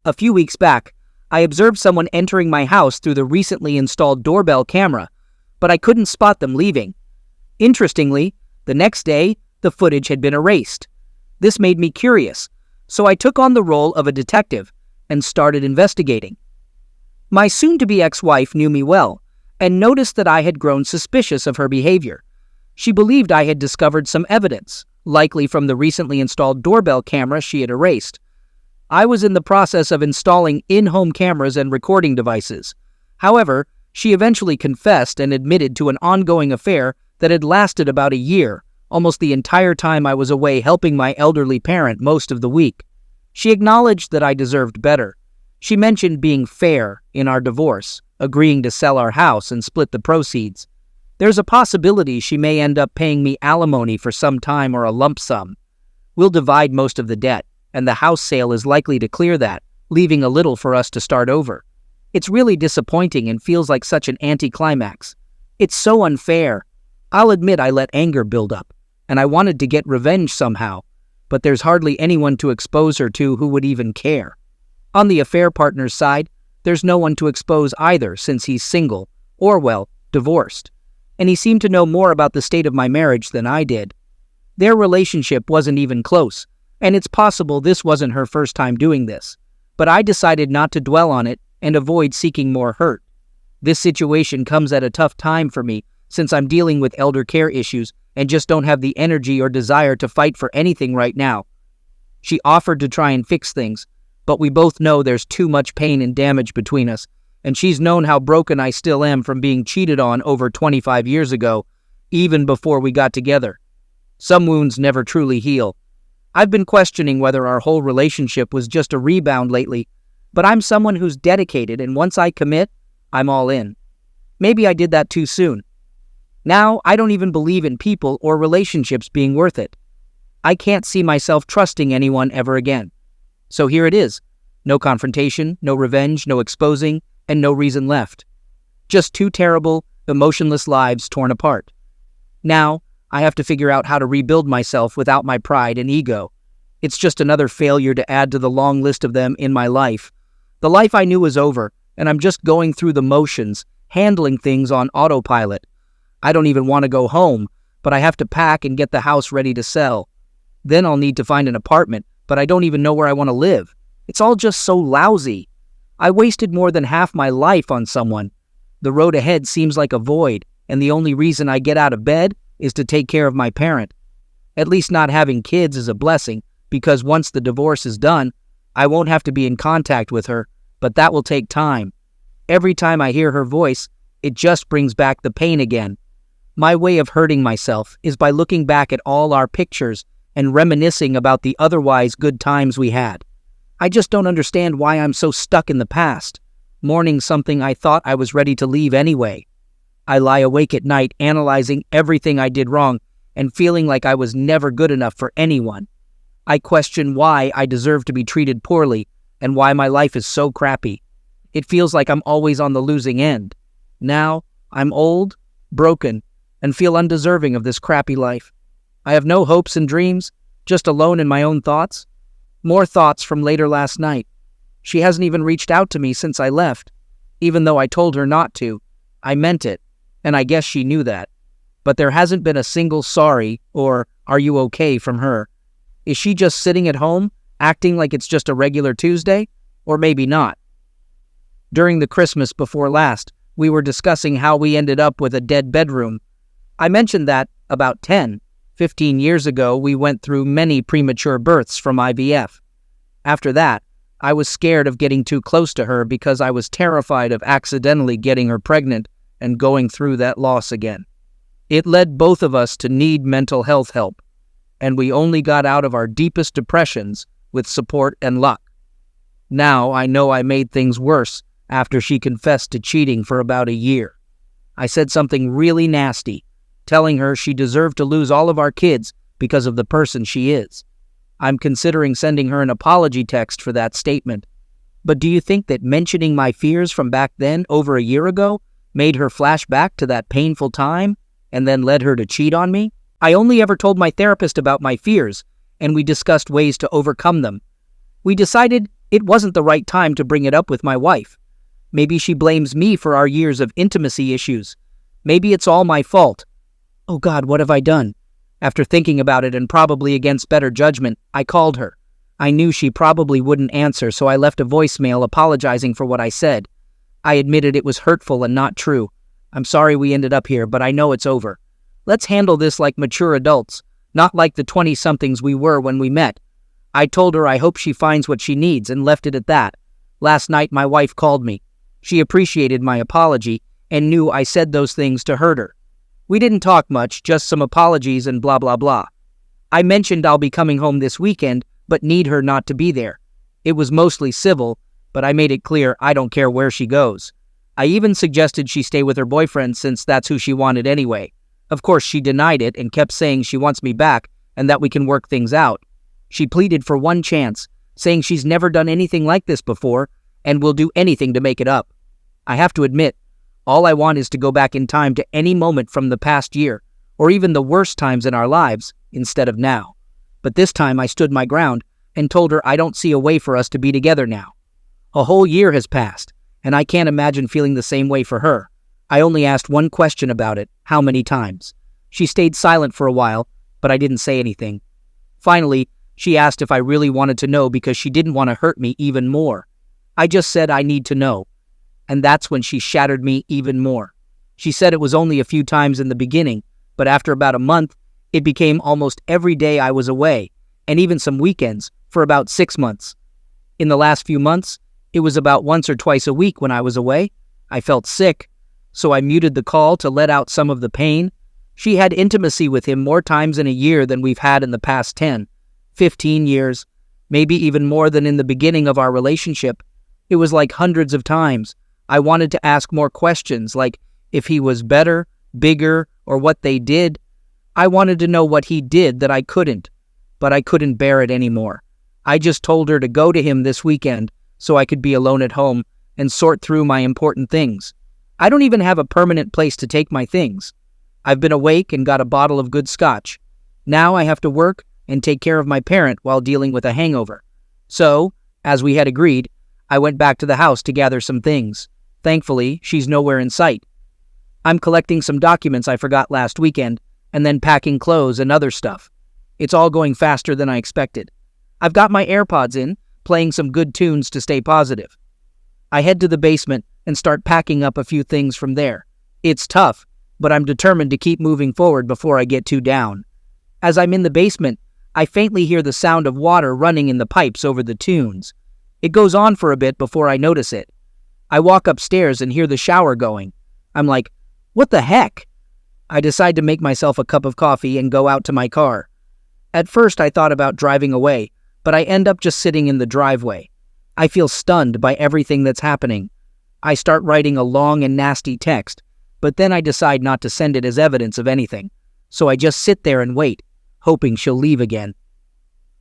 A few weeks back, I observed someone entering my house through the recently installed doorbell camera, but I couldn't spot them leaving. Interestingly, the next day, the footage had been erased. This made me curious, so I took on the role of a detective and started investigating. My soon-to-be ex-wife knew me well and noticed that I had grown suspicious of her behavior. She believed I had discovered some evidence, likely from the recently installed doorbell camera she had erased. I was in the process of installing in-home cameras and recording devices. However, she eventually confessed and admitted to an ongoing affair that had lasted about a year, almost the entire time I was away helping my elderly parent most of the week. She acknowledged that I deserved better. She mentioned being fair in our divorce, agreeing to sell our house and split the proceeds. There's a possibility she may end up paying me alimony for some time or a lump sum. We'll divide most of the debt, and the house sale is likely to clear that, leaving a little for us to start over. It's really disappointing and feels like such an anticlimax. It's so unfair. I'll admit I let anger build up, and I wanted to get revenge somehow, but there's hardly anyone to expose her to who would even care. On the affair partner's side, there's no one to expose either since he's single, or well, divorced. And he seemed to know more about the state of my marriage than I did. Their relationship wasn't even close, and it's possible this wasn't her first time doing this. But I decided not to dwell on it and avoid seeking more hurt. This situation comes at a tough time for me since I'm dealing with elder care issues and just don't have the energy or desire to fight for anything right now. She offered to try and fix things, but we both know there's too much pain and damage between us, and she's known how broken I still am from being cheated on over 25 years ago, even before we got together. Some wounds never truly heal. I've been questioning whether our whole relationship was just a rebound lately, but I'm someone who's dedicated, and once I commit, I'm all in. Maybe I did that too soon. Now, I don't even believe in people or relationships being worth it. I can't see myself trusting anyone ever again. So here it is. No confrontation, no revenge, no exposing, and no reason left. Just two terrible, emotionless lives torn apart. Now, I have to figure out how to rebuild myself without my pride and ego. It's just another failure to add to the long list of them in my life. The life I knew was over, and I'm just going through the motions, handling things on autopilot. I don't even want to go home, but I have to pack and get the house ready to sell. Then I'll need to find an apartment, but I don't even know where I want to live. It's all just so lousy. I wasted more than half my life on someone. The road ahead seems like a void, and the only reason I get out of bed is to take care of my parent. At least not having kids is a blessing, because once the divorce is done, I won't have to be in contact with her, but that will take time. Every time I hear her voice, it just brings back the pain again. My way of hurting myself is by looking back at all our pictures and reminiscing about the otherwise good times we had. I just don't understand why I'm so stuck in the past, mourning something I thought I was ready to leave anyway. I lie awake at night analyzing everything I did wrong and feeling like I was never good enough for anyone. I question why I deserve to be treated poorly and why my life is so crappy. It feels like I'm always on the losing end. Now, I'm old, broken, and feel undeserving of this crappy life. I have no hopes and dreams, just alone in my own thoughts. More thoughts from later last night. She hasn't even reached out to me since I left. Even though I told her not to, I meant it, and I guess she knew that. But there hasn't been a single sorry or "are you okay" from her. Is she just sitting at home, acting like it's just a regular Tuesday? Or maybe not. During the Christmas before last, we were discussing how we ended up with a dead bedroom. I mentioned that about 15 years ago, we went through many premature births from IVF. After that, I was scared of getting too close to her because I was terrified of accidentally getting her pregnant and going through that loss again. It led both of us to need mental health help, and we only got out of our deepest depressions with support and luck. Now I know I made things worse after she confessed to cheating for about a year. I said something really nasty, telling her she deserved to lose all of our kids because of the person she is. I'm considering sending her an apology text for that statement. But do you think that mentioning my fears from back then, over a year ago, made her flash back to that painful time and then led her to cheat on me? I only ever told my therapist about my fears, and we discussed ways to overcome them. We decided It wasn't the right time to bring it up with my wife. Maybe she blames me for our years of intimacy issues. Maybe it's all my fault. Oh God, what have I done? After thinking about it and probably against better judgment, I called her. I knew she probably wouldn't answer, so I left a voicemail apologizing for what I said. I admitted it was hurtful and not true. I'm sorry we ended up here, but I know it's over. Let's handle this like mature adults, not like the 20-somethings we were when we met. I told her I hope she finds what she needs and left it at that. Last night my wife called me. She appreciated my apology and knew I said those things to hurt her. We didn't talk much, just some apologies and blah blah blah. I mentioned I'll be coming home this weekend, but need her not to be there. It was mostly civil, but I made it clear I don't care where she goes. I even suggested she stay with her boyfriend since that's who she wanted anyway. Of course, she denied it and kept saying she wants me back and that we can work things out. She pleaded for one chance, saying she's never done anything like this before and will do anything to make it up. I have to admit, all I want is to go back in time to any moment from the past year, or even the worst times in our lives, instead of now. But this time I stood my ground and told her I don't see a way for us to be together now. A whole year has passed, and I can't imagine feeling the same way for her. I only asked one question about it, how many times. She stayed silent for a while, but I didn't say anything. Finally, she asked if I really wanted to know because she didn't want to hurt me even more. I just said I need to know. And that's when she shattered me even more. She said it was only a few times in the beginning, but after about a month, it became almost every day I was away, and even some weekends, for about 6 months. In the last few months, it was about once or twice a week when I was away. I felt sick, so I muted the call to let out some of the pain. She had intimacy with him more times in a year than we've had in the past 10, 15 years, maybe even more than in the beginning of our relationship. It was like hundreds of times. I wanted to ask more questions, like if he was better, bigger, or what they did. I wanted to know what he did that I couldn't, but I couldn't bear it anymore. I just told her to go to him this weekend so I could be alone at home and sort through my important things. I don't even have a permanent place to take my things. I've been awake and got a bottle of good scotch. Now I have to work and take care of my parent while dealing with a hangover. So, as we had agreed, I went back to the house to gather some things. Thankfully, she's nowhere in sight. I'm collecting some documents I forgot last weekend, and then packing clothes and other stuff. It's all going faster than I expected. I've got my AirPods in, playing some good tunes to stay positive. I head to the basement and start packing up a few things from there. It's tough, but I'm determined to keep moving forward before I get too down. As I'm in the basement, I faintly hear the sound of water running in the pipes over the tunes. It goes on for a bit before I notice it. I walk upstairs and hear the shower going. I'm like, what the heck? I decide to make myself a cup of coffee and go out to my car. At first I thought about driving away, but I end up just sitting in the driveway. I feel stunned by everything that's happening. I start writing a long and nasty text, but then I decide not to send it as evidence of anything. So I just sit there and wait, hoping she'll leave again.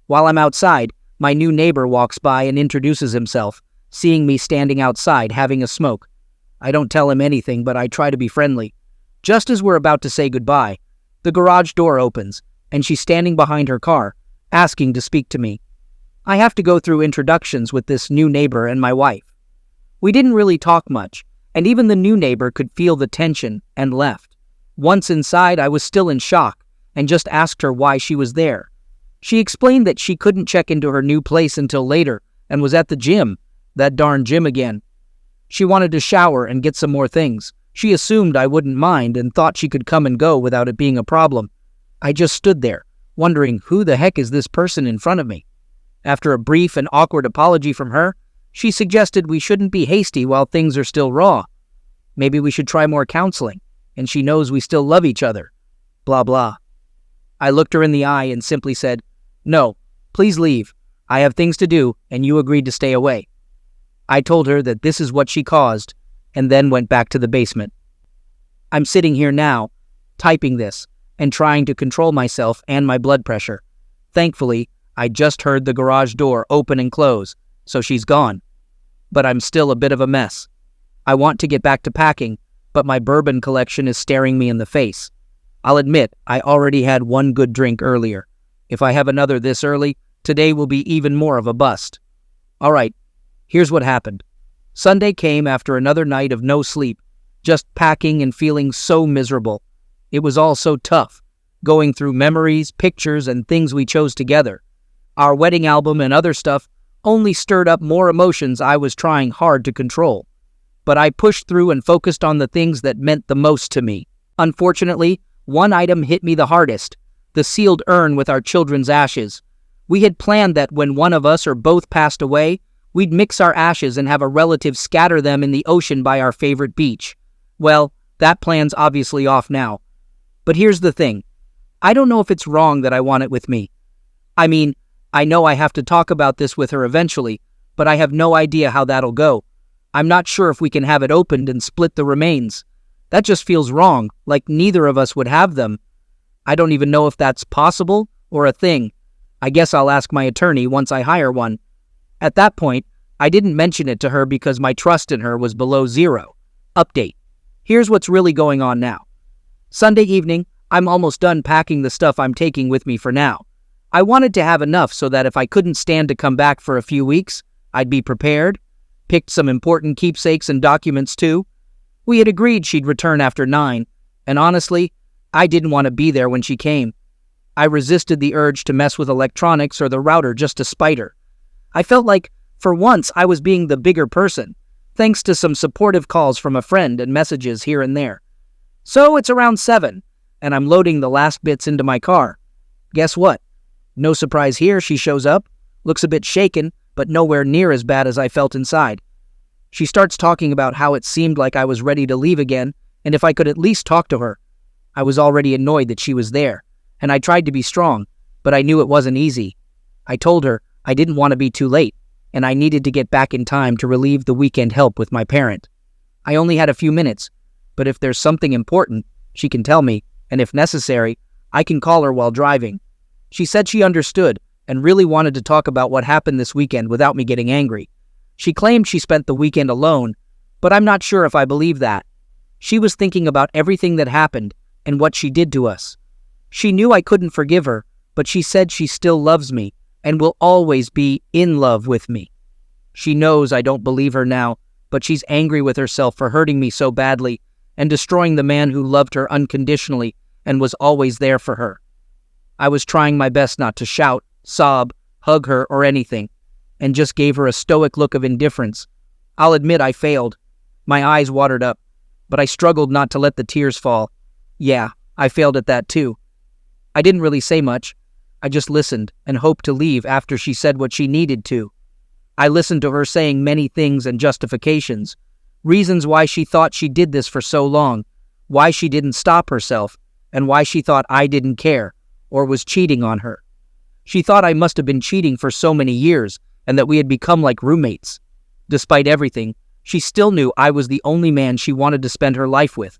While I'm outside, my new neighbor walks by and introduces himself, seeing me standing outside having a smoke. I don't tell him anything, but I try to be friendly. Just as we're about to say goodbye, the garage door opens, and she's standing behind her car, asking to speak to me. I have to go through introductions with this new neighbor and my wife. We didn't really talk much, and even the new neighbor could feel the tension and left. Once inside, I was still in shock and just asked her why she was there. She explained that she couldn't check into her new place until later and was at the gym, that darn gym again. She wanted to shower and get some more things. She assumed I wouldn't mind and thought she could come and go without it being a problem. I just stood there, wondering who the heck is this person in front of me. After a brief and awkward apology from her, she suggested we shouldn't be hasty while things are still raw. Maybe we should try more counseling, and she knows we still love each other. Blah blah. I looked her in the eye and simply said, "No, please leave. I have things to do, and you agreed to stay away." I told her that this is what she caused, and then went back to the basement. I'm sitting here now, typing this, and trying to control myself and my blood pressure. Thankfully, I just heard the garage door open and close, so she's gone. But I'm still a bit of a mess. I want to get back to packing, but my bourbon collection is staring me in the face. I'll admit, I already had one good drink earlier. If I have another this early, today will be even more of a bust. All right, here's what happened. Sunday came after another night of no sleep, just packing and feeling so miserable. It was all so tough, going through memories, pictures, and things we chose together. Our wedding album and other stuff only stirred up more emotions I was trying hard to control. But I pushed through and focused on the things that meant the most to me. Unfortunately, one item hit me the hardest: the sealed urn with our children's ashes. We had planned that when one of us or both passed away, we'd mix our ashes and have a relative scatter them in the ocean by our favorite beach. Well, that plan's obviously off now. But here's the thing. I don't know if it's wrong that I want it with me. I mean, I know I have to talk about this with her eventually, but I have no idea how that'll go. I'm not sure if we can have it opened and split the remains. That just feels wrong, like neither of us would have them. I don't even know if that's possible or a thing. I guess I'll ask my attorney once I hire one. At that point, I didn't mention it to her because my trust in her was below zero. Update. Here's what's really going on now. Sunday evening, I'm almost done packing the stuff I'm taking with me for now. I wanted to have enough so that if I couldn't stand to come back for a few weeks, I'd be prepared. Picked some important keepsakes and documents too. We had agreed she'd return after 9, and honestly, I didn't want to be there when she came. I resisted the urge to mess with electronics or the router just to spite her. I felt like, for once, I was being the bigger person, thanks to some supportive calls from a friend and messages here and there. So it's around 7, and I'm loading the last bits into my car. Guess what? No surprise here, she shows up, looks a bit shaken, but nowhere near as bad as I felt inside. She starts talking about how it seemed like I was ready to leave again, and if I could at least talk to her. I was already annoyed that she was there, and I tried to be strong, but I knew it wasn't easy. I told her I didn't want to be too late, and I needed to get back in time to relieve the weekend help with my parent. I only had a few minutes, but if there's something important, she can tell me, and if necessary, I can call her while driving. She said she understood and really wanted to talk about what happened this weekend without me getting angry. She claimed she spent the weekend alone, but I'm not sure if I believe that. She was thinking about everything that happened and what she did to us. She knew I couldn't forgive her, but she said she still loves me and will always be in love with me. She knows I don't believe her now, but she's angry with herself for hurting me so badly and destroying the man who loved her unconditionally and was always there for her. I was trying my best not to shout, sob, hug her, or anything, and just gave her a stoic look of indifference. I'll admit I failed. My eyes watered up, but I struggled not to let the tears fall. Yeah, I failed at that too. I didn't really say much. I just listened and hoped to leave after she said what she needed to. I listened to her saying many things and justifications, reasons why she thought she did this for so long, why she didn't stop herself, and why she thought I didn't care or was cheating on her. She thought I must have been cheating for so many years and that we had become like roommates. Despite everything, she still knew I was the only man she wanted to spend her life with.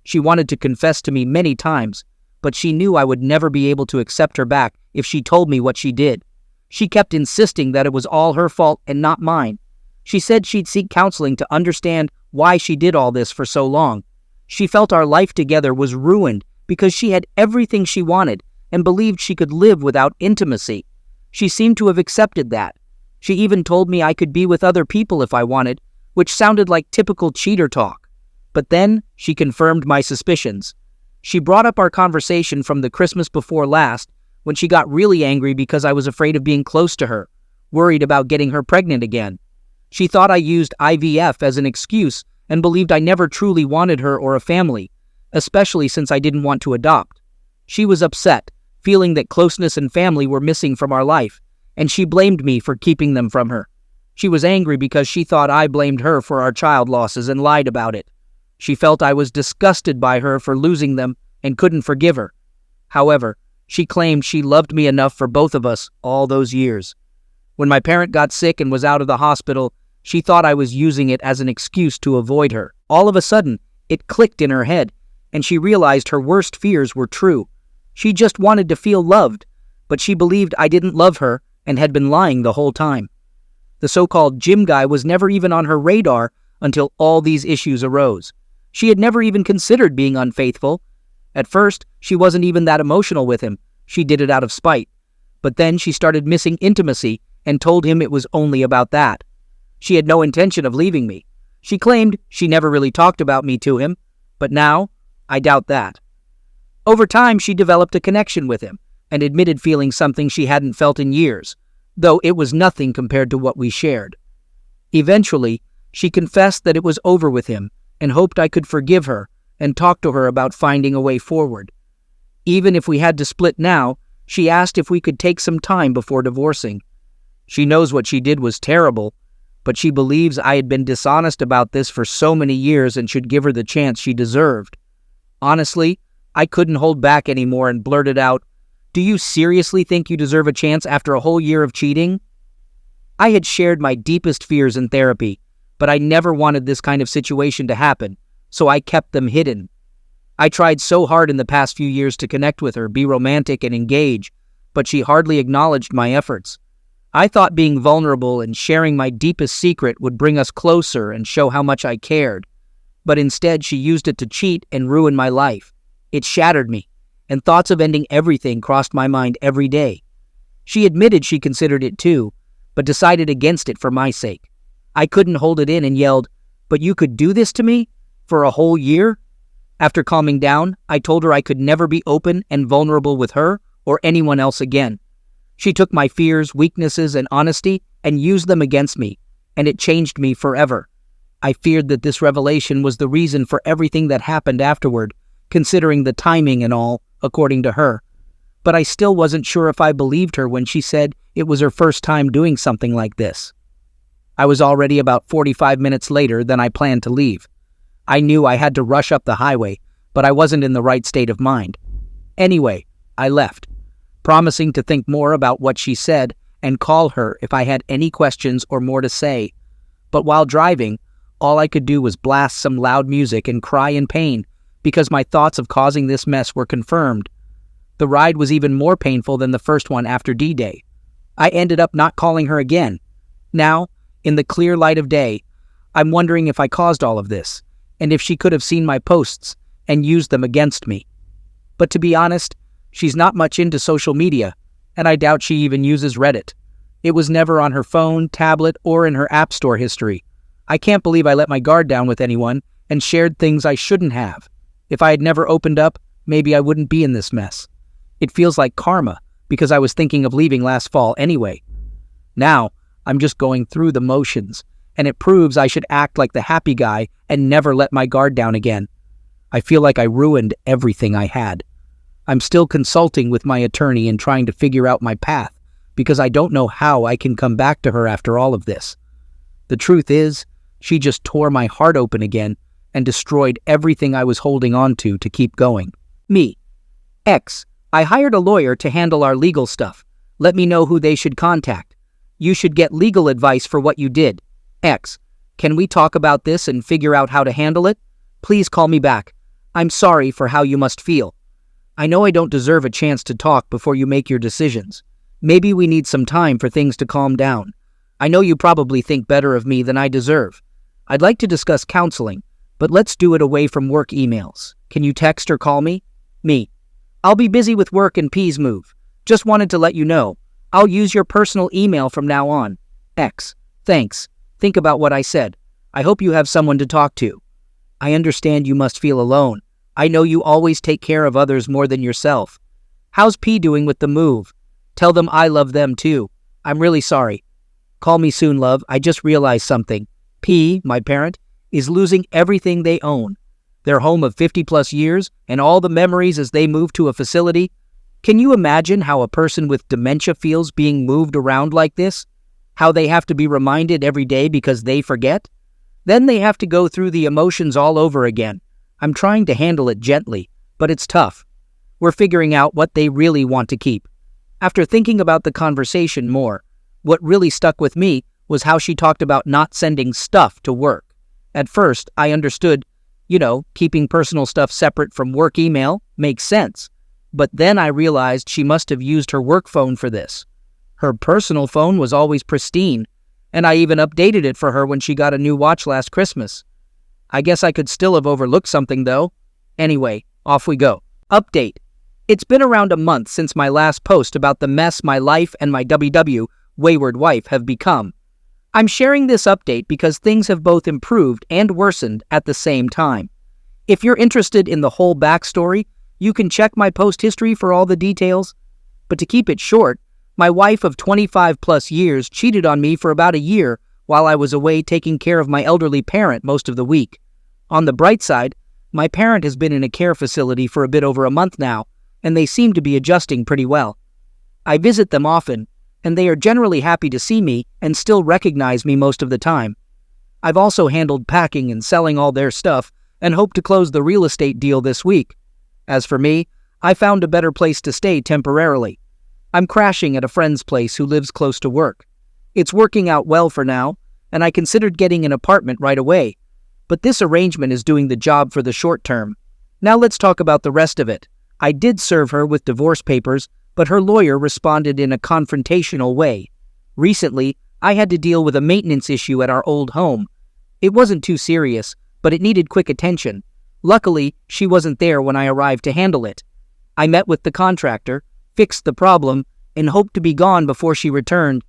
She wanted to confess to me many times, but she knew I would never be able to accept her back if she told me what she did. She kept insisting that it was all her fault and not mine. She said she'd seek counseling to understand why she did all this for so long. She felt our life together was ruined because she had everything she wanted and believed she could live without intimacy. She seemed to have accepted that. She even told me I could be with other people if I wanted, which sounded like typical cheater talk. But then she confirmed my suspicions. She brought up our conversation from the Christmas before last when she got really angry because I was afraid of being close to her, worried about getting her pregnant again. She thought I used IVF as an excuse and believed I never truly wanted her or a family, especially since I didn't want to adopt. She was upset, feeling that closeness and family were missing from our life, and she blamed me for keeping them from her. She was angry because she thought I blamed her for our child losses and lied about it. She felt I was disgusted by her for losing them and couldn't forgive her. However, she claimed she loved me enough for both of us all those years. When my parent got sick and was out of the hospital, she thought I was using it as an excuse to avoid her. All of a sudden, it clicked in her head, and she realized her worst fears were true. She just wanted to feel loved, but she believed I didn't love her and had been lying the whole time. The so-called gym guy was never even on her radar until all these issues arose. She had never even considered being unfaithful. At first, she wasn't even that emotional with him. She did it out of spite. But then she started missing intimacy and told him it was only about that. She had no intention of leaving me. She claimed she never really talked about me to him, but now I doubt that. Over time, she developed a connection with him and admitted feeling something she hadn't felt in years, though it was nothing compared to what we shared. Eventually, she confessed that it was over with him and hoped I could forgive her and talk to her about finding a way forward. Even if we had to split now, she asked if we could take some time before divorcing. She knows what she did was terrible, but she believes I had been dishonest about this for so many years and should give her the chance she deserved. Honestly, I couldn't hold back anymore and blurted out, "Do you seriously think you deserve a chance after a whole year of cheating?" I had shared my deepest fears in therapy, but I never wanted this kind of situation to happen, so I kept them hidden. I tried so hard in the past few years to connect with her, be romantic and engage, but she hardly acknowledged my efforts. I thought being vulnerable and sharing my deepest secret would bring us closer and show how much I cared, but instead she used it to cheat and ruin my life. It shattered me, and thoughts of ending everything crossed my mind every day. She admitted she considered it too, but decided against it for my sake. I couldn't hold it in and yelled, "But you could do this to me? For a whole year?" After calming down, I told her I could never be open and vulnerable with her or anyone else again. She took my fears, weaknesses, and honesty and used them against me, and it changed me forever. I feared that this revelation was the reason for everything that happened afterward, considering the timing and all, according to her. But I still wasn't sure if I believed her when she said it was her first time doing something like this. I was already about 45 minutes later than I planned to leave. I knew I had to rush up the highway, but I wasn't in the right state of mind. Anyway, I left, promising to think more about what she said and call her if I had any questions or more to say. But while driving, all I could do was blast some loud music and cry in pain because my thoughts of causing this mess were confirmed. The ride was even more painful than the first one after D-Day. I ended up not calling her again. Now, in the clear light of day, I'm wondering if I caused all of this, and if she could have seen my posts and used them against me. But to be honest, she's not much into social media, and I doubt she even uses Reddit. It was never on her phone, tablet, or in her App Store history. I can't believe I let my guard down with anyone and shared things I shouldn't have. If I had never opened up, maybe I wouldn't be in this mess. It feels like karma, because I was thinking of leaving last fall anyway. Now, I'm just going through the motions, and it proves I should act like the happy guy and never let my guard down again. I feel like I ruined everything I had. I'm still consulting with my attorney and trying to figure out my path, because I don't know how I can come back to her after all of this. The truth is, she just tore my heart open again and destroyed everything I was holding on to keep going. Me. X. I hired a lawyer to handle our legal stuff. Let me know who they should contact. You should get legal advice for what you did. X. Can we talk about this and figure out how to handle it? Please call me back. I'm sorry for how you must feel. I know I don't deserve a chance to talk before you make your decisions. Maybe we need some time for things to calm down. I know you probably think better of me than I deserve. I'd like to discuss counseling, but let's do it away from work emails. Can you text or call me? Me. I'll be busy with work and P's move. Just wanted to let you know. I'll use your personal email from now on. X. Thanks. Think about what I said. I hope you have someone to talk to. I understand you must feel alone. I know you always take care of others more than yourself. How's P doing with the move? Tell them I love them too. I'm really sorry. Call me soon, love. I just realized something. P, my parent, is losing everything they own. Their home of 50-plus years and all the memories as they move to a facility. Can you imagine how a person with dementia feels being moved around like this? How they have to be reminded every day because they forget? Then they have to go through the emotions all over again. I'm trying to handle it gently, but it's tough. We're figuring out what they really want to keep. After thinking about the conversation more, what really stuck with me was how she talked about not sending stuff to work. At first, I understood, keeping personal stuff separate from work email makes sense. But then I realized she must have used her work phone for this. Her personal phone was always pristine, and I even updated it for her when she got a new watch last Christmas. I guess I could still have overlooked something, though. Anyway, off we go. Update. It's been around a month since my last post about the mess my life and my WW wayward wife have become. I'm sharing this update because things have both improved and worsened at the same time. If you're interested in the whole backstory, you can check my post history for all the details. But to keep it short, my wife of 25 plus years cheated on me for about a year while I was away taking care of my elderly parent most of the week. On the bright side, my parent has been in a care facility for a bit over a month now, and they seem to be adjusting pretty well. I visit them often, and they are generally happy to see me and still recognize me most of the time. I've also handled packing and selling all their stuff and hope to close the real estate deal this week. As for me, I found a better place to stay temporarily. I'm crashing at a friend's place who lives close to work. It's working out well for now, and I considered getting an apartment right away, but this arrangement is doing the job for the short term. Now let's talk about the rest of it. I did serve her with divorce papers, but her lawyer responded in a confrontational way. Recently, I had to deal with a maintenance issue at our old home. It wasn't too serious, but it needed quick attention. Luckily, she wasn't there when I arrived to handle it. I met with the contractor, fixed the problem, and hoped to be gone before she returned.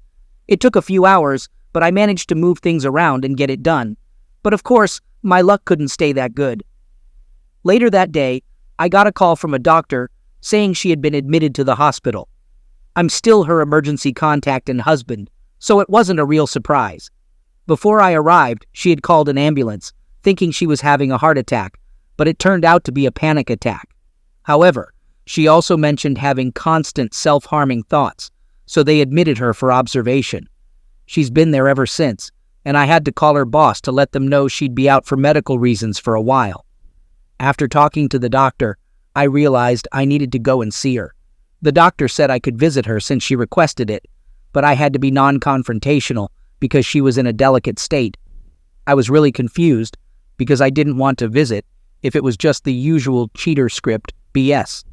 It took a few hours, but I managed to move things around and get it done. But of course, my luck couldn't stay that good. Later that day, I got a call from a doctor saying she had been admitted to the hospital. I'm still her emergency contact and husband, so it wasn't a real surprise. Before I arrived, she had called an ambulance, thinking she was having a heart attack, but it turned out to be a panic attack. However, she also mentioned having constant self-harming thoughts, so they admitted her for observation. She's been there ever since, and I had to call her boss to let them know she'd be out for medical reasons for a while. After talking to the doctor, I realized I needed to go and see her. The doctor said I could visit her since she requested it, but I had to be non-confrontational because she was in a delicate state. I was really confused because I didn't want to visit if it was just the usual cheater script BS.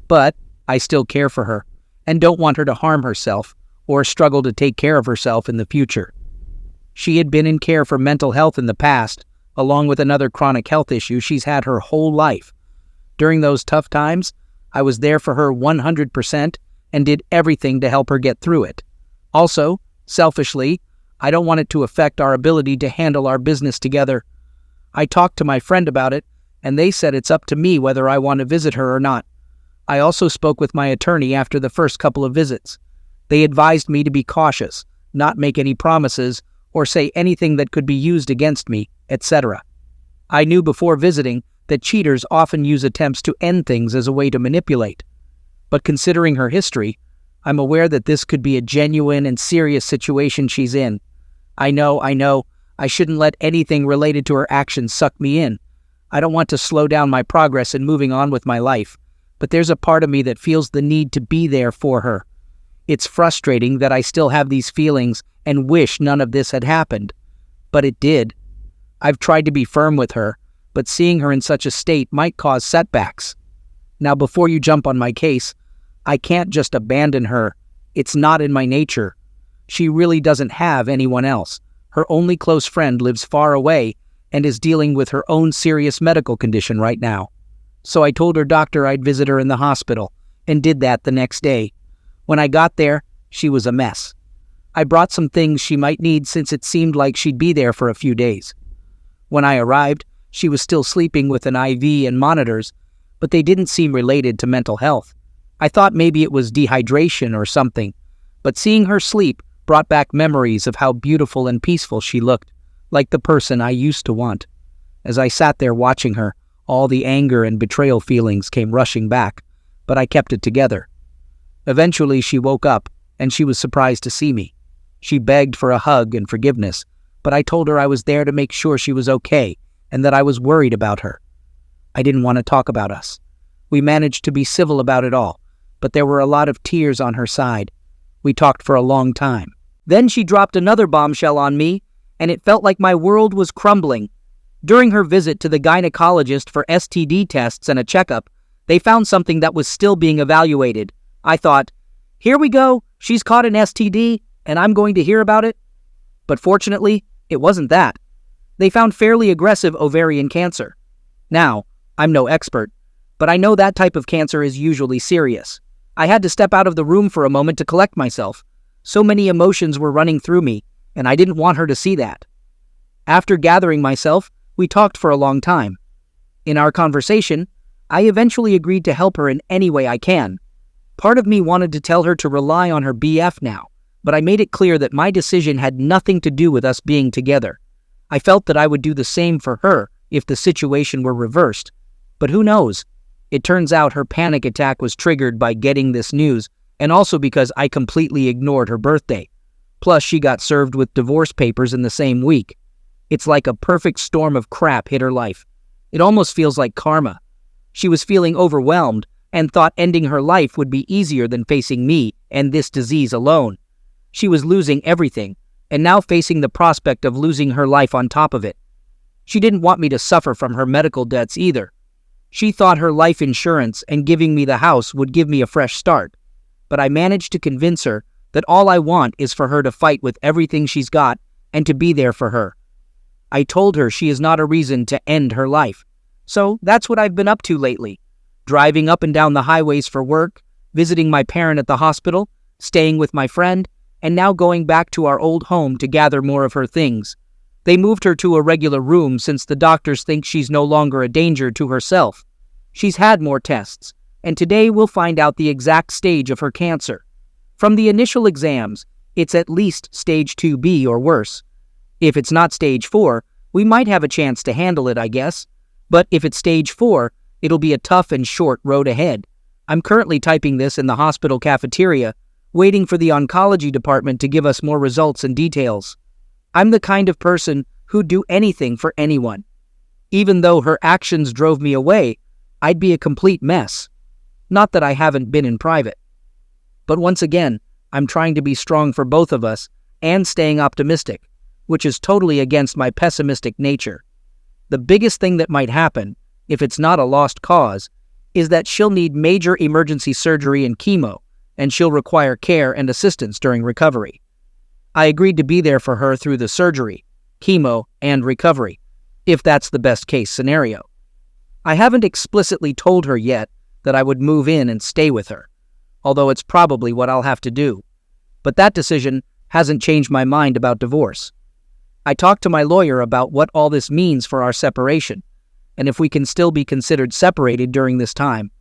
But I still care for her and don't want her to harm herself or struggle to take care of herself in the future. She had been in care for mental health in the past, along with another chronic health issue she's had her whole life. During those tough times, I was there for her 100% and did everything to help her get through it. Also, selfishly, I don't want it to affect our ability to handle our business together. I talked to my friend about it, and they said it's up to me whether I want to visit her or not. I also spoke with my attorney after the first couple of visits. They advised me to be cautious, not make any promises, or say anything that could be used against me, etc. I knew before visiting that cheaters often use attempts to end things as a way to manipulate. But considering her history, I'm aware that this could be a genuine and serious situation she's in. I know, I shouldn't let anything related to her actions suck me in. I don't want to slow down my progress in moving on with my life, but there's a part of me that feels the need to be there for her. It's frustrating that I still have these feelings and wish none of this had happened. But it did. I've tried to be firm with her, but seeing her in such a state might cause setbacks. Now, before you jump on my case, I can't just abandon her. It's not in my nature. She really doesn't have anyone else. Her only close friend lives far away and is dealing with her own serious medical condition right now. So I told her doctor I'd visit her in the hospital, and did that the next day. When I got there, she was a mess. I brought some things she might need since it seemed like she'd be there for a few days. When I arrived, she was still sleeping with an IV and monitors, but they didn't seem related to mental health. I thought maybe it was dehydration or something, but seeing her sleep brought back memories of how beautiful and peaceful she looked, like the person I used to want. As I sat there watching her, all the anger and betrayal feelings came rushing back, but I kept it together. Eventually she woke up, and she was surprised to see me. She begged for a hug and forgiveness, but I told her I was there to make sure she was okay, and that I was worried about her. I didn't want to talk about us. We managed to be civil about it all, but there were a lot of tears on her side. We talked for a long time. Then she dropped another bombshell on me, and it felt like my world was crumbling. During her visit to the gynecologist for STD tests and a checkup, they found something that was still being evaluated. I thought, here we go, she's caught an STD, and I'm going to hear about it? But fortunately, it wasn't that. They found fairly aggressive ovarian cancer. Now, I'm no expert, but I know that type of cancer is usually serious. I had to step out of the room for a moment to collect myself. So many emotions were running through me, and I didn't want her to see that. After gathering myself, we talked for a long time. In our conversation, I eventually agreed to help her in any way I can. Part of me wanted to tell her to rely on her BF now, but I made it clear that my decision had nothing to do with us being together. I felt that I would do the same for her if the situation were reversed. But who knows? It turns out her panic attack was triggered by getting this news, and also because I completely ignored her birthday. Plus, she got served with divorce papers in the same week. It's like a perfect storm of crap hit her life. It almost feels like karma. She was feeling overwhelmed and thought ending her life would be easier than facing me and this disease alone. She was losing everything, and now facing the prospect of losing her life on top of it. She didn't want me to suffer from her medical debts either. She thought her life insurance and giving me the house would give me a fresh start. But I managed to convince her that all I want is for her to fight with everything she's got and to be there for her. I told her she is not a reason to end her life. So that's what I've been up to lately. Driving up and down the highways for work, visiting my parent at the hospital, staying with my friend, and now going back to our old home to gather more of her things. They moved her to a regular room since the doctors think she's no longer a danger to herself. She's had more tests, and today we'll find out the exact stage of her cancer. From the initial exams, it's at least stage 2B or worse. If it's not stage 4, we might have a chance to handle it, I guess. But if it's stage 4, it'll be a tough and short road ahead. I'm currently typing this in the hospital cafeteria, waiting for the oncology department to give us more results and details. I'm the kind of person who'd do anything for anyone. Even though her actions drove me away, I'd be a complete mess. Not that I haven't been in private. But once again, I'm trying to be strong for both of us and staying optimistic, which is totally against my pessimistic nature. The biggest thing that might happen, if it's not a lost cause, is that she'll need major emergency surgery and chemo, and she'll require care and assistance during recovery. I agreed to be there for her through the surgery, chemo, and recovery, if that's the best case scenario. I haven't explicitly told her yet that I would move in and stay with her, although it's probably what I'll have to do. But that decision hasn't changed my mind about divorce. I talked to my lawyer about what all this means for our separation, and if we can still be considered separated during this time.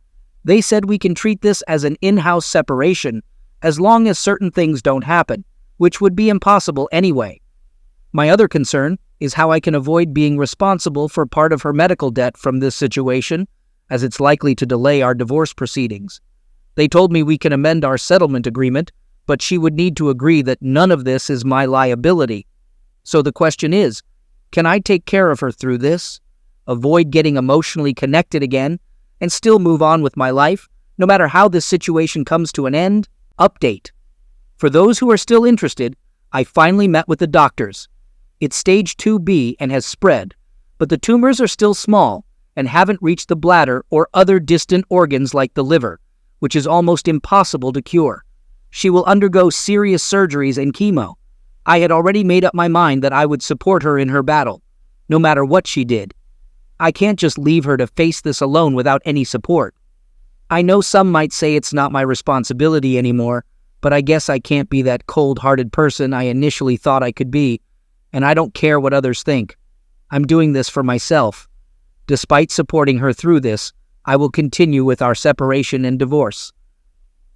They said we can treat this as an in-house separation as long as certain things don't happen, which would be impossible anyway. My other concern is how I can avoid being responsible for part of her medical debt from this situation, as it's likely to delay our divorce proceedings. They told me we can amend our settlement agreement, but she would need to agree that none of this is my liability. So the question is, can I take care of her through this, avoid getting emotionally connected again, and still move on with my life, no matter how this situation comes to an end? Update. For those who are still interested, I finally met with the doctors. It's stage 2B and has spread, but the tumors are still small and haven't reached the bladder or other distant organs like the liver, which is almost impossible to cure. She will undergo serious surgeries and chemo. I had already made up my mind that I would support her in her battle, no matter what she did. I can't just leave her to face this alone without any support. I know some might say it's not my responsibility anymore, but I guess I can't be that cold-hearted person I initially thought I could be, and I don't care what others think. I'm doing this for myself. Despite supporting her through this, I will continue with our separation and divorce.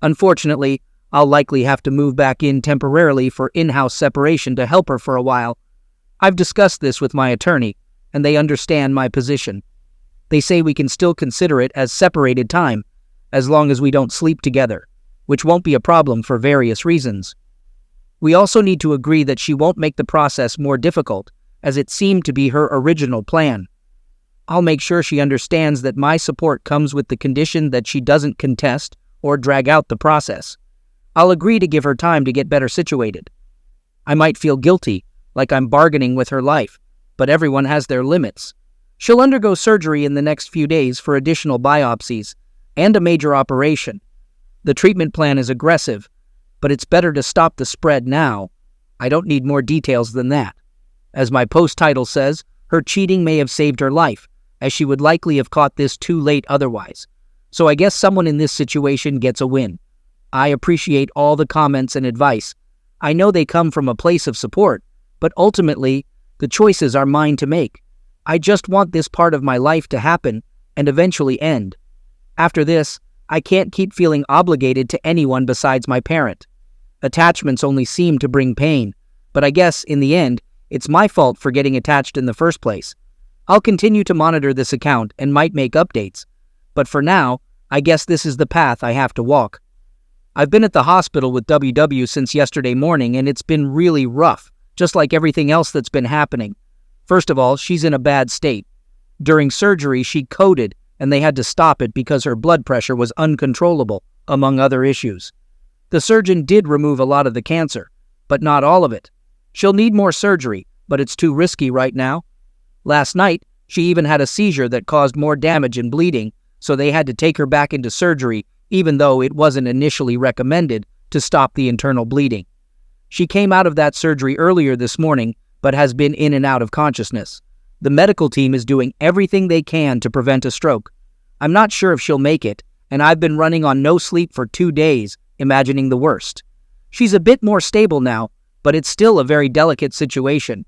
Unfortunately, I'll likely have to move back in temporarily for in-house separation to help her for a while. I've discussed this with my attorney, and they understand my position. They say we can still consider it as separated time, as long as we don't sleep together, which won't be a problem for various reasons. We also need to agree that she won't make the process more difficult, as it seemed to be her original plan. I'll make sure she understands that my support comes with the condition that she doesn't contest or drag out the process. I'll agree to give her time to get better situated. I might feel guilty, like I'm bargaining with her life, but everyone has their limits. She'll undergo surgery in the next few days for additional biopsies and a major operation. The treatment plan is aggressive, but it's better to stop the spread now. I don't need more details than that. As my post title says, her cheating may have saved her life, as she would likely have caught this too late otherwise. So I guess someone in this situation gets a win. I appreciate all the comments and advice. I know they come from a place of support, but ultimately, the choices are mine to make. I just want this part of my life to happen and eventually end. After this, I can't keep feeling obligated to anyone besides my parent. Attachments only seem to bring pain, but I guess, in the end, it's my fault for getting attached in the first place. I'll continue to monitor this account and might make updates, but for now, I guess this is the path I have to walk. I've been at the hospital with WW since yesterday morning, and it's been really rough, just like everything else that's been happening. First of all, she's in a bad state. During surgery, she coded, and they had to stop it because her blood pressure was uncontrollable, among other issues. The surgeon did remove a lot of the cancer, but not all of it. She'll need more surgery, but it's too risky right now. Last night, she even had a seizure that caused more damage and bleeding, so they had to take her back into surgery, even though it wasn't initially recommended to stop the internal bleeding. She came out of that surgery earlier this morning, but has been in and out of consciousness. The medical team is doing everything they can to prevent a stroke. I'm not sure if she'll make it, and I've been running on no sleep for 2 days, imagining the worst. She's a bit more stable now, but it's still a very delicate situation.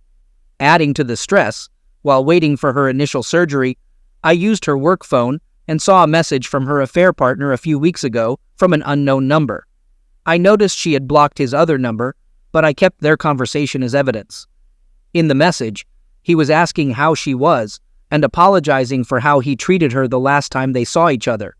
Adding to the stress, while waiting for her initial surgery, I used her work phone and saw a message from her affair partner a few weeks ago from an unknown number. I noticed she had blocked his other number, but I kept their conversation as evidence. In the message, he was asking how she was and apologizing for how he treated her the last time they saw each other.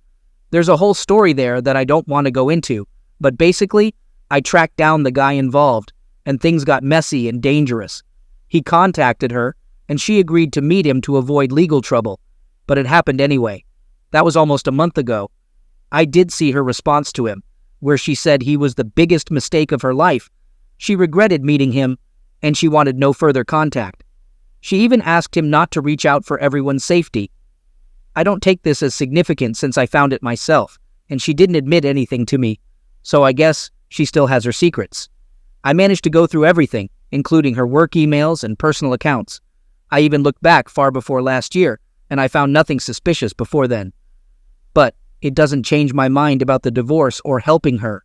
There's a whole story there that I don't want to go into, but basically, I tracked down the guy involved, and things got messy and dangerous. He contacted her, and she agreed to meet him to avoid legal trouble, but it happened anyway. That was almost a month ago. I did see her response to him, where she said he was the biggest mistake of her life. She regretted meeting him, and she wanted no further contact. She even asked him not to reach out for everyone's safety. I don't take this as significant since I found it myself, and she didn't admit anything to me, so I guess she still has her secrets. I managed to go through everything, including her work emails and personal accounts. I even looked back far before last year, and I found nothing suspicious before then. But it doesn't change my mind about the divorce or helping her.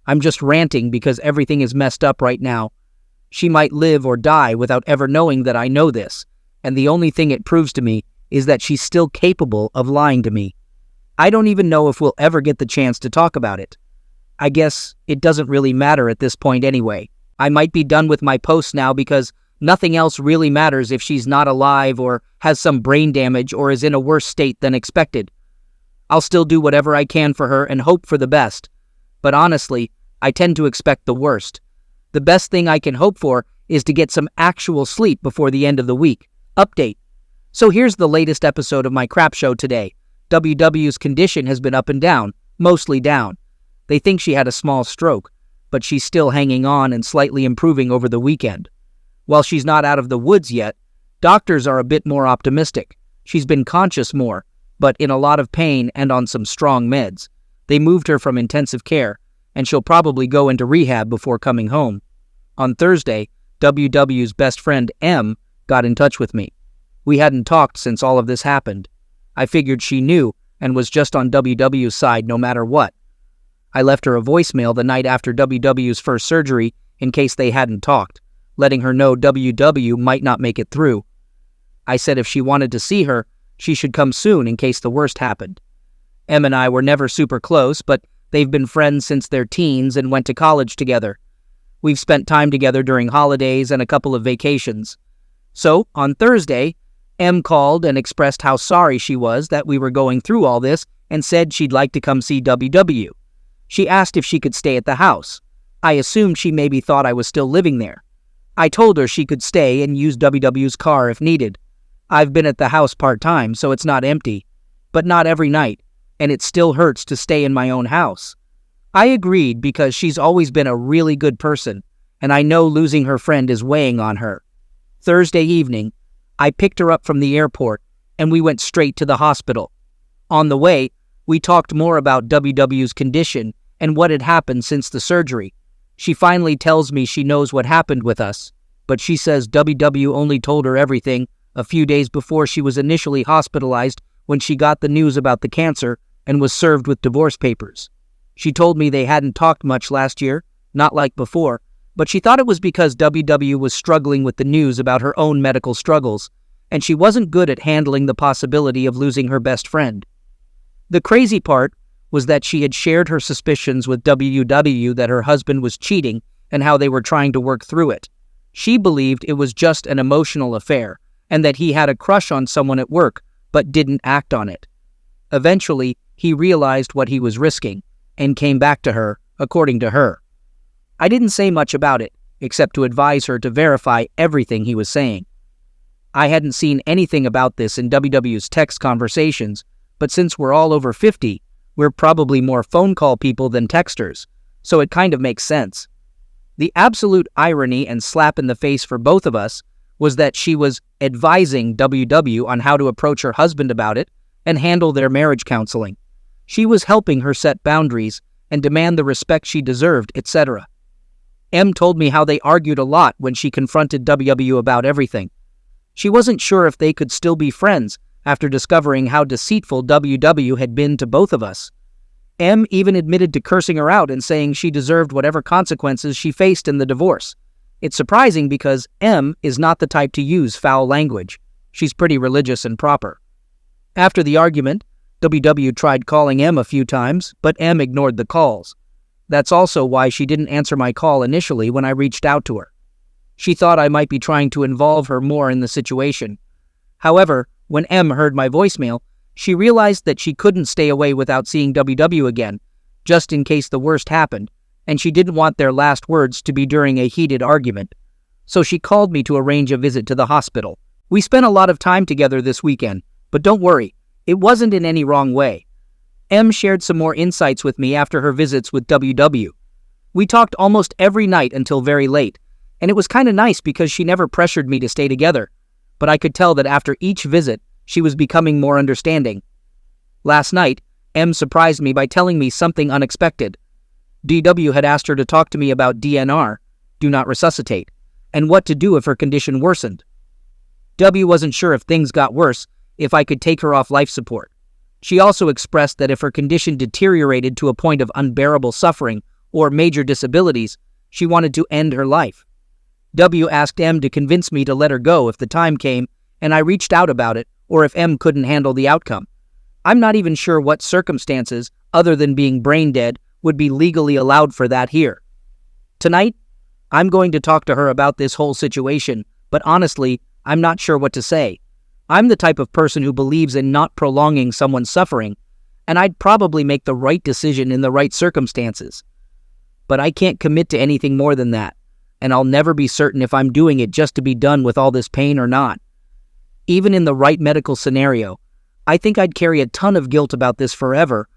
I'm just ranting because everything is messed up right now. She might live or die without ever knowing that I know this, and the only thing it proves to me is that she's still capable of lying to me. I don't even know if we'll ever get the chance to talk about it. I guess it doesn't really matter at this point anyway. I might be done with my posts now because nothing else really matters if she's not alive or has some brain damage or is in a worse state than expected. I'll still do whatever I can for her and hope for the best. But honestly, I tend to expect the worst. The best thing I can hope for is to get some actual sleep before the end of the week. Update. So here's the latest episode of my crap show today. WW's condition has been up and down, mostly down. They think she had a small stroke, but she's still hanging on and slightly improving over the weekend. While she's not out of the woods yet, doctors are a bit more optimistic. She's been conscious more, but in a lot of pain and on some strong meds. They moved her from intensive care, and she'll probably go into rehab before coming home. On Thursday, WW's best friend, M, got in touch with me. We hadn't talked since all of this happened. I figured she knew and was just on WW's side no matter what. I left her a voicemail the night after WW's first surgery in case they hadn't talked, letting her know WW might not make it through. I said if she wanted to see her, she should come soon in case the worst happened. M and I were never super close, but they've been friends since their teens and went to college together. We've spent time together during holidays and a couple of vacations. So, on Thursday, M called and expressed how sorry she was that we were going through all this and said she'd like to come see WW. She asked if she could stay at the house. I assumed she maybe thought I was still living there. I told her she could stay and use WW's car if needed. I've been at the house part-time, so it's not empty, but not every night, and it still hurts to stay in my own house. I agreed because she's always been a really good person, and I know losing her friend is weighing on her. Thursday evening, I picked her up from the airport, and we went straight to the hospital. On the way, we talked more about WW's condition and what had happened since the surgery. She finally tells me she knows what happened with us, but she says WW only told her everything a few days before she was initially hospitalized when she got the news about the cancer and was served with divorce papers. She told me they hadn't talked much last year, not like before, but she thought it was because WW was struggling with the news about her own medical struggles, and she wasn't good at handling the possibility of losing her best friend. The crazy part was that she had shared her suspicions with WW that her husband was cheating and how they were trying to work through it. She believed it was just an emotional affair and that he had a crush on someone at work but didn't act on it. Eventually, he realized what he was risking and came back to her, according to her. I didn't say much about it, except to advise her to verify everything he was saying. I hadn't seen anything about this in WW's text conversations, but since we're all over 50, we're probably more phone call people than texters, so it kind of makes sense. The absolute irony and slap in the face for both of us was that she was advising WW on how to approach her husband about it and handle their marriage counseling. She was helping her set boundaries and demand the respect she deserved, etc. M told me how they argued a lot when she confronted WW about everything. She wasn't sure if they could still be friends after discovering how deceitful WW had been to both of us. M even admitted to cursing her out and saying she deserved whatever consequences she faced in the divorce. It's surprising because M is not the type to use foul language. She's pretty religious and proper. After the argument, WW tried calling M a few times, but M ignored the calls. That's also why she didn't answer my call initially when I reached out to her. She thought I might be trying to involve her more in the situation. However, when M heard my voicemail, she realized that she couldn't stay away without seeing WW again, just in case the worst happened, and she didn't want their last words to be during a heated argument. So she called me to arrange a visit to the hospital. We spent a lot of time together this weekend, but don't worry, it wasn't in any wrong way. M shared some more insights with me after her visits with WW. We talked almost every night until very late, and it was kind of nice because she never pressured me to stay together, but I could tell that after each visit, she was becoming more understanding. Last night, M surprised me by telling me something unexpected. DW had asked her to talk to me about DNR, do not resuscitate, and what to do if her condition worsened. W wasn't sure if things got worse, if I could take her off life support. She also expressed that if her condition deteriorated to a point of unbearable suffering or major disabilities, she wanted to end her life. W asked M to convince me to let her go if the time came, and I reached out about it, or if M couldn't handle the outcome. I'm not even sure what circumstances, other than being brain dead, would be legally allowed for that here. Tonight, I'm going to talk to her about this whole situation, but honestly, I'm not sure what to say. I'm the type of person who believes in not prolonging someone's suffering, and I'd probably make the right decision in the right circumstances. But I can't commit to anything more than that, and I'll never be certain if I'm doing it just to be done with all this pain or not. Even in the right medical scenario, I think I'd carry a ton of guilt about this forever.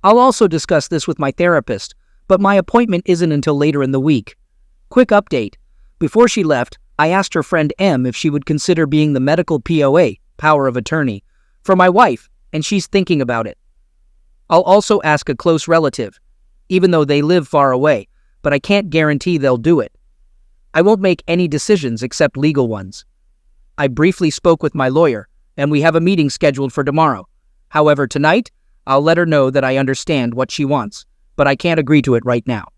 I'll also discuss this with my therapist, but my appointment isn't until later in the week. Quick update. Before she left, I asked her friend M if she would consider being the medical POA, power of attorney, for my wife, and she's thinking about it. I'll also ask a close relative, even though they live far away, but I can't guarantee they'll do it. I won't make any decisions except legal ones. I briefly spoke with my lawyer, and we have a meeting scheduled for tomorrow. However, tonight, I'll let her know that I understand what she wants, but I can't agree to it right now.